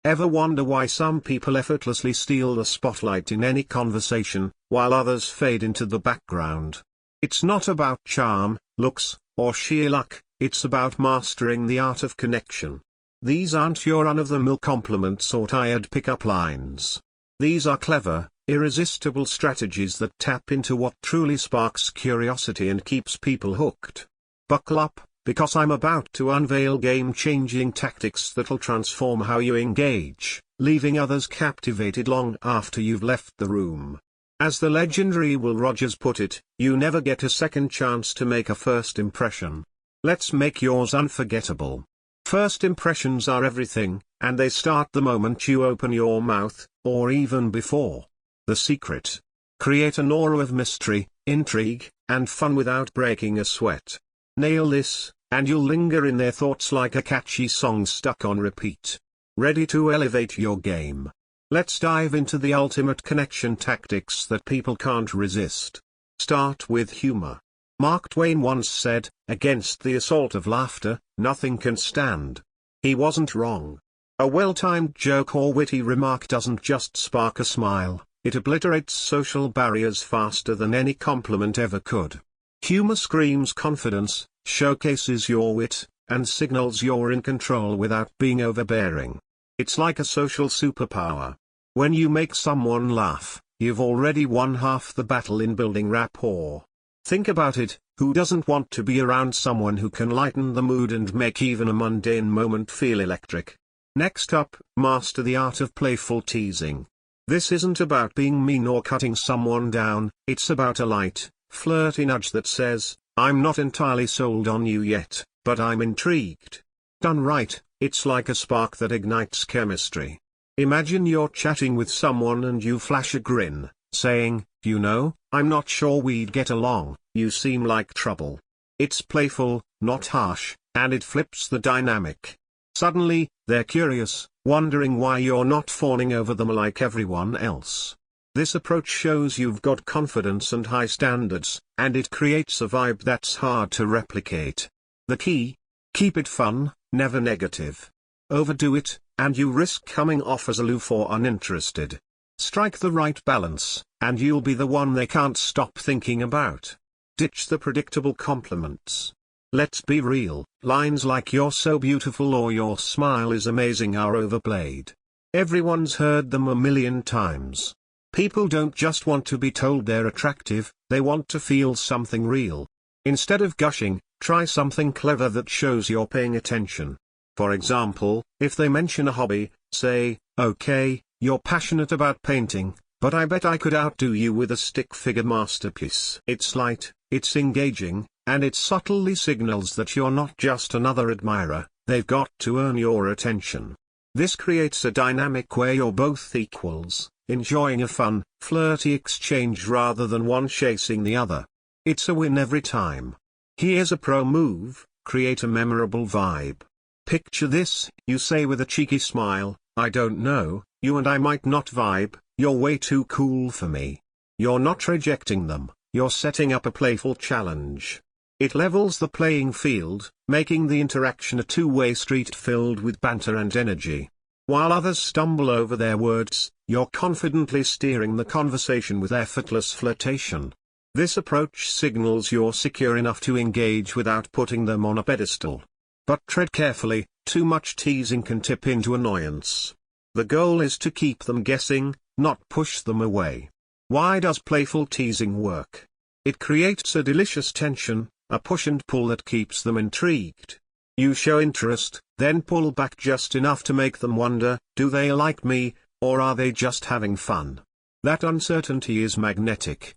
Ever wonder why some people effortlessly steal the spotlight in any conversation, while others fade into the background? It's not about charm, looks, or sheer luck, it's about mastering the art of connection. These aren't your run-of-the-mill compliments or tired pick-up lines. These are clever, irresistible strategies that tap into what truly sparks curiosity and keeps people hooked. Buckle up, because I'm about to unveil game-changing tactics that'll transform how you engage, leaving others captivated long after you've left the room. As the legendary Will Rogers put it, you never get a second chance to make a first impression. Let's make yours unforgettable. First impressions are everything, and they start the moment you open your mouth, or even before. The secret: create an aura of mystery, intrigue, and fun without breaking a sweat. Nail this, and you'll linger in their thoughts like a catchy song stuck on repeat. Ready to elevate your game? Let's dive into the ultimate connection tactics that people can't resist. Start with humor. Mark Twain once said, "Against the assault of laughter, nothing can stand." He wasn't wrong. A well-timed joke or witty remark doesn't just spark a smile, it obliterates social barriers faster than any compliment ever could. Humor screams confidence, showcases your wit, and signals you're in control without being overbearing. It's like a social superpower. When you make someone laugh, you've already won half the battle in building rapport. Think about it, who doesn't want to be around someone who can lighten the mood and make even a mundane moment feel electric? Next up, master the art of playful teasing. This isn't about being mean or cutting someone down, it's about a light, flirty nudge that says, "I'm not entirely sold on you yet, but I'm intrigued." Done right, it's like a spark that ignites chemistry. Imagine you're chatting with someone and you flash a grin, saying, "You know, I'm not sure we'd get along, you seem like trouble." It's playful, not harsh, and it flips the dynamic. Suddenly, they're curious, wondering why you're not fawning over them like everyone else. This approach shows you've got confidence and high standards, and it creates a vibe that's hard to replicate. The key? Keep it fun, never negative. Overdo it, and you risk coming off as aloof or uninterested. Strike the right balance, and you'll be the one they can't stop thinking about. Ditch the predictable compliments. Let's be real, lines like "you're so beautiful" or "your smile is amazing" are overplayed. Everyone's heard them a million times. People don't just want to be told they're attractive, they want to feel something real. Instead of gushing, try something clever that shows you're paying attention. For example, if they mention a hobby, say, "Okay, you're passionate about painting, but I bet I could outdo you with a stick figure masterpiece." It's light, it's engaging, and it subtly signals that you're not just another admirer, they've got to earn your attention. This creates a dynamic where you're both equals, enjoying a fun, flirty exchange rather than one chasing the other. It's a win every time. Here's a pro move: create a memorable vibe. Picture this: you say with a cheeky smile, "I don't know, you and I might not vibe, you're way too cool for me." You're not rejecting them, you're setting up a playful challenge. It levels the playing field, making the interaction a two-way street filled with banter and energy. While others stumble over their words, you're confidently steering the conversation with effortless flirtation. This approach signals you're secure enough to engage without putting them on a pedestal. But tread carefully, too much teasing can tip into annoyance. The goal is to keep them guessing, not push them away. Why does playful teasing work? It creates a delicious tension, a push and pull that keeps them intrigued. You show interest, then pull back just enough to make them wonder, do they like me, or are they just having fun? That uncertainty is magnetic.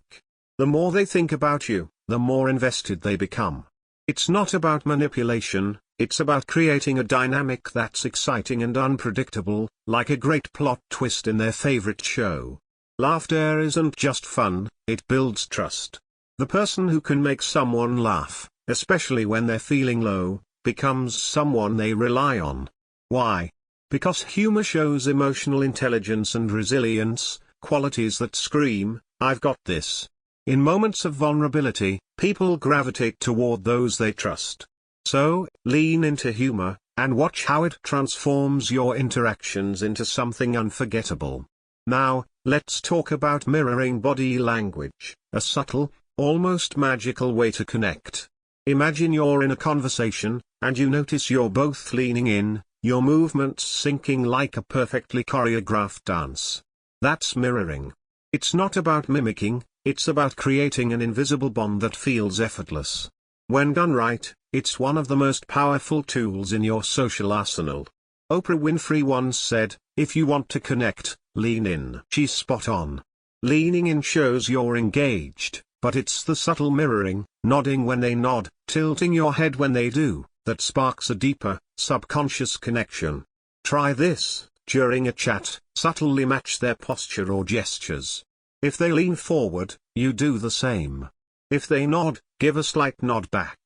The more they think about you, the more invested they become. It's not about manipulation, it's about creating a dynamic that's exciting and unpredictable, like a great plot twist in their favorite show. Laughter isn't just fun, it builds trust. The person who can make someone laugh, especially when they're feeling low, becomes someone they rely on. Why? Because humor shows emotional intelligence and resilience, qualities that scream, "I've got this." In moments of vulnerability, people gravitate toward those they trust. So, lean into humor, and watch how it transforms your interactions into something unforgettable. Now, let's talk about mirroring body language, a subtle, almost magical way to connect. Imagine you're in a conversation, and you notice you're both leaning in, your movements syncing like a perfectly choreographed dance. That's mirroring. It's not about mimicking, it's about creating an invisible bond that feels effortless. When done right, it's one of the most powerful tools in your social arsenal. Oprah Winfrey once said, "If you want to connect, lean in." She's spot on. Leaning in shows you're engaged, but it's the subtle mirroring, nodding when they nod, tilting your head when they do, that sparks a deeper, subconscious connection. Try this. During a chat, subtly match their posture or gestures. If they lean forward, you do the same. If they nod, give a slight nod back.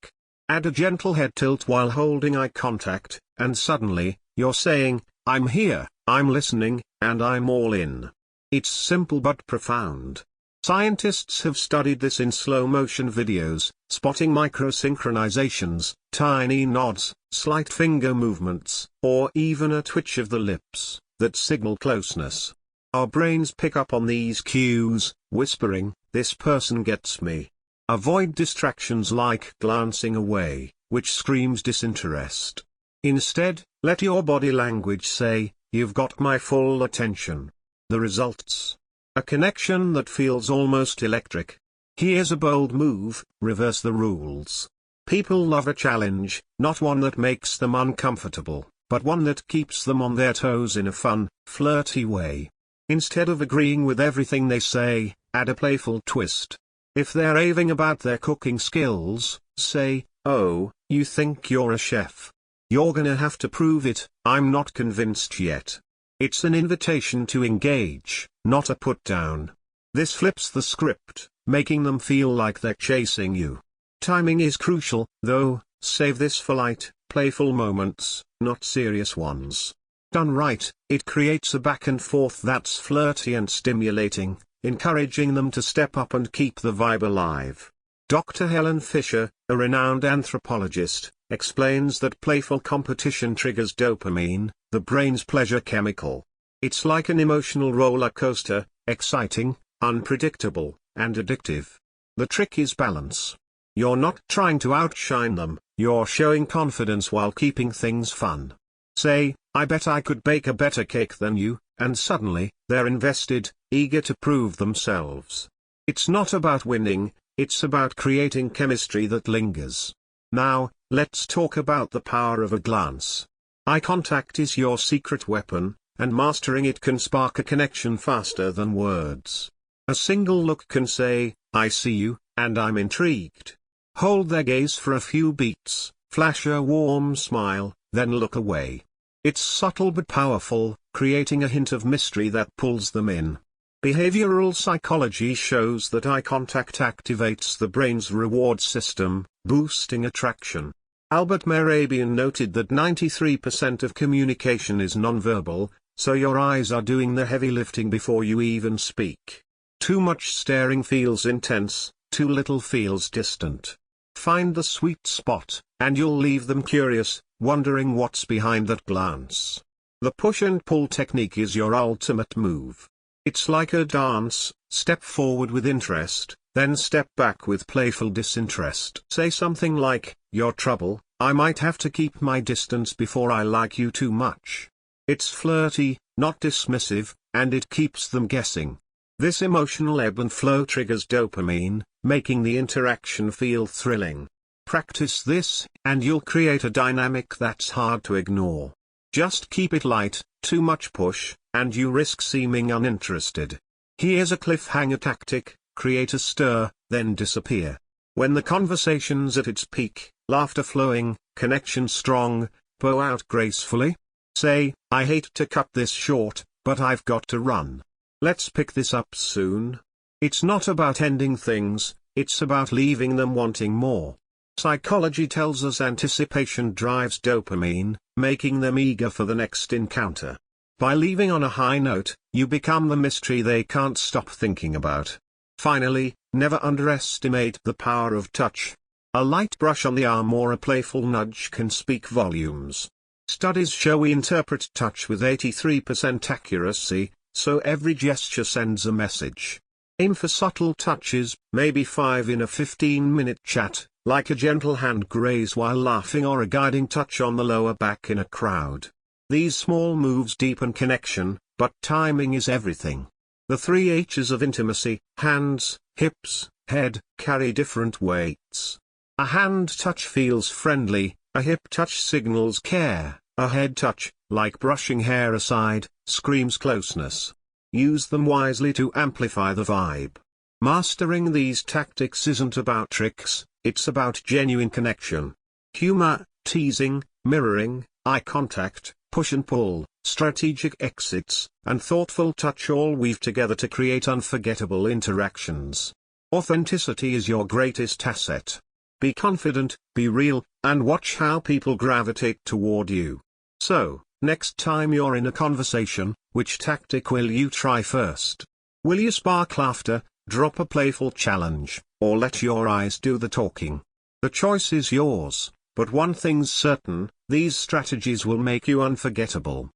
Add a gentle head tilt while holding eye contact, and suddenly, you're saying, "I'm here, I'm listening, and I'm all in." It's simple but profound. Scientists have studied this in slow-motion videos, spotting micro-synchronizations, tiny nods, slight finger movements, or even a twitch of the lips, that signal closeness. Our brains pick up on these cues, whispering, "This person gets me." Avoid distractions like glancing away, which screams disinterest. Instead, let your body language say, "You've got my full attention." The results? A connection that feels almost electric. Here's a bold move: reverse the rules. People love a challenge, not one that makes them uncomfortable, but one that keeps them on their toes in a fun, flirty way. Instead of agreeing with everything they say, add a playful twist. If they're raving about their cooking skills, say, "Oh, you think you're a chef? You're gonna have to prove it, I'm not convinced yet." It's an invitation to engage, not a put-down. This flips the script, making them feel like they're chasing you. Timing is crucial, though. Save this for light, playful moments, not serious ones. Done right, it creates a back and forth that's flirty and stimulating, encouraging them to step up and keep the vibe alive. Dr. Helen Fisher, a renowned anthropologist, explains that playful competition triggers dopamine, the brain's pleasure chemical. It's like an emotional roller coaster, exciting, unpredictable, and addictive. The trick is balance. You're not trying to outshine them, you're showing confidence while keeping things fun. Say, "I bet I could bake a better cake than you," and suddenly, they're invested, eager to prove themselves. It's not about winning, it's about creating chemistry that lingers. Now, let's talk about the power of a glance. Eye contact is your secret weapon, and mastering it can spark a connection faster than words. A single look can say, "I see you, and I'm intrigued." Hold their gaze for a few beats, flash a warm smile, then look away. It's subtle but powerful, creating a hint of mystery that pulls them in. Behavioral psychology shows that eye contact activates the brain's reward system, boosting attraction. Albert Mehrabian noted that 93% of communication is nonverbal, so your eyes are doing the heavy lifting before you even speak. Too much staring feels intense, too little feels distant. Find the sweet spot, and you'll leave them curious, wondering what's behind that glance. The push and pull technique is your ultimate move. It's like a dance: step forward with interest, then step back with playful disinterest. Say something like, "You're trouble, I might have to keep my distance before I like you too much." It's flirty, not dismissive, and it keeps them guessing. This emotional ebb and flow triggers dopamine, making the interaction feel thrilling. Practice this, and you'll create a dynamic that's hard to ignore. Just keep it light, too much push, and you risk seeming uninterested. Here's a cliffhanger tactic: create a stir, then disappear. When the conversation's at its peak, laughter flowing, connection strong, bow out gracefully. Say, "I hate to cut this short, but I've got to run. Let's pick this up soon." It's not about ending things, it's about leaving them wanting more. Psychology tells us anticipation drives dopamine, making them eager for the next encounter. By leaving on a high note, you become the mystery they can't stop thinking about. Finally, never underestimate the power of touch. A light brush on the arm or a playful nudge can speak volumes. Studies show we interpret touch with 83% accuracy, so every gesture sends a message. Aim for subtle touches, maybe 5 in a 15-minute chat, like a gentle hand graze while laughing or a guiding touch on the lower back in a crowd. These small moves deepen connection, but timing is everything. The 3 H's of intimacy, hands, hips, head, carry different weights. A hand touch feels friendly, a hip touch signals care, a head touch, like brushing hair aside, screams closeness. Use them wisely to amplify the vibe. Mastering these tactics isn't about tricks, it's about genuine connection. Humor, teasing, mirroring, eye contact, push and pull, strategic exits, and thoughtful touch all weave together to create unforgettable interactions. Authenticity is your greatest asset. Be confident, be real, and watch how people gravitate toward you. So, next time you're in a conversation, which tactic will you try first? Will you spark laughter, drop a playful challenge, or let your eyes do the talking? The choice is yours, but one thing's certain, these strategies will make you unforgettable.